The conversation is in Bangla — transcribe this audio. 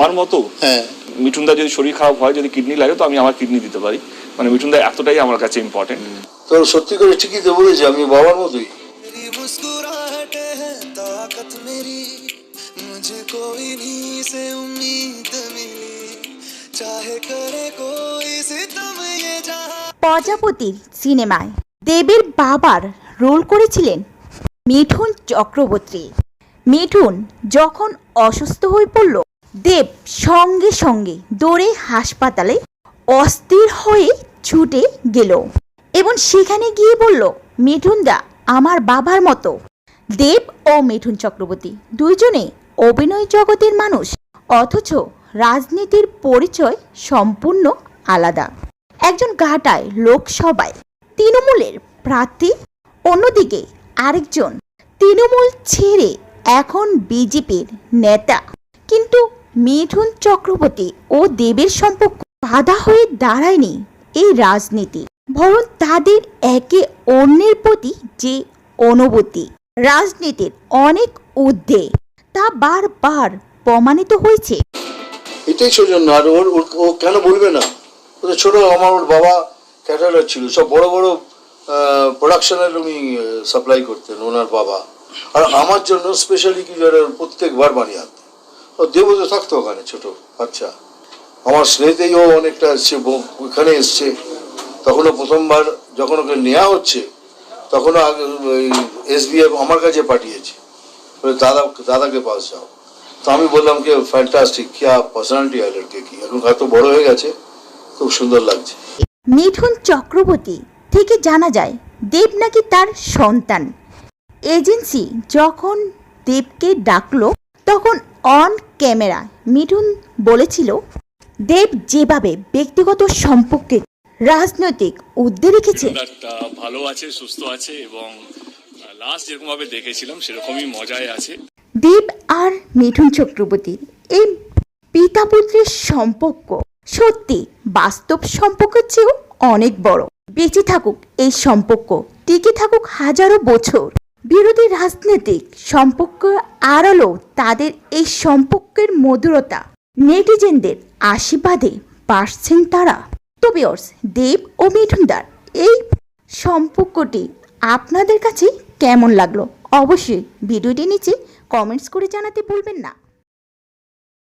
আমার মতো মিঠুনদা যদি শরীর খারাপ হয়, যদি কিডনি লাগে, তো আমি আমার কিডনি দিতে পারি। মানে মিঠুনদা এতটাই আমার কাছে ইম্পর্টেন্ট। তো সত্যি করে ঠিকই তো বলেছি, আমি বাবার মতোই। প্রজাপতির সিনেমায় দেবের বাবার রোল করেছিলেন মিঠুন চক্রবর্তী। মিঠুন যখন অসুস্থ হয়ে পড়ল, দেব সঙ্গে সঙ্গে দৌড়ে হাসপাতালে অস্থির হয়ে ছুটে গেল এবং সেখানে গিয়ে বলল, মিঠুনদা আমার বাবার মতো। দেব ও মিঠুন চক্রবর্তী দুইজনে অভিনয় জগতের মানুষ, অথচ রাজনীতির পরিচয় সম্পূর্ণ আলাদা। একজন ঘাটায় লোকসভায় তৃণমূলের প্রার্থী, অন্যদিকে আরেকজন তৃণমূল ছেড়ে এখন বিজেপির নেতা। কিন্তু মিঠুন চক্রবর্তী ও দেবের সম্পর্ক বাধা হয়ে দাঁড়ায়নি এই রাজনীতি, বরং তাদের একে অন্যের প্রতি যে অনুভূতি রাজনীতির অনেক ঊর্ধ্বে, তা বারবার প্রমাণিত হয়েছে। এটাই সৌজন্য। আর ও কেন বলবে না? ওদের ছোট, ওর বাবা ক্যাটারার ছিল, সব বড় বড় প্রোডাকশনের উনি সাপ্লাই করতেন ওনার বাবা। আর আমার জন্য স্পেশালি কি প্রত্যেকবার বানিয়ে আনতেন। ও দেব তো থাকতো ওখানে, ছোট বাচ্চা। আমার স্নেহেতেই ও অনেকটা এসছে, ওখানে এসছে। তখনও প্রথমবার যখন ওকে নেওয়া হচ্ছে, তখনও SBF আমার কাছে পাঠিয়েছে, দাদাকে পাস যাও। তো আমি বললাম কি ফ্যান্টাস্টিক, কি পার্সোনালিটি है लड़के की। এখন এত বড় হয়ে গেছে, খুব সুন্দর লাগছে। মিঠুন চক্রবর্তী থেকে জানা যায় দেব নাকি তার সন্তান। এজেন্সি যখন দেবকে ডাকলো, তখন অন ক্যামেরা মিঠুন বলেছিল, দেব যেভাবে ব্যক্তিগত সম্পর্কে রাজনৈতিক উদ্দে রেখেছে, ভালো আছে, সুস্থ আছে এবং লাস্ট যেরকম ভাবে দেখেছিলাম সেরকমই মজায় আছে। দেব আর মিঠুন চক্রবর্তীর এই পিতা পুত্রের সম্পর্ক সত্যি বাস্তব সম্পর্কের চেয়েও অনেক বড়। বেঁচে থাকুক এই সম্পর্ক, টিকে থাকুক হাজারো বছর। বিরোধী রাজনৈতিক সম্পর্ক আড়ালেও তাদের এই সম্পর্কের মধুরতা নেটিজেনদের আশীর্বাদে বাড়ছেন তারা। তো ভিউয়ার্স, দেব ও মিঠুনদার এই সম্পর্কটি আপনাদের কাছে কেমন লাগলো অবশ্যই ভিডিওটি নিচে কমেন্টস করে জানাতে ভুলবেন না।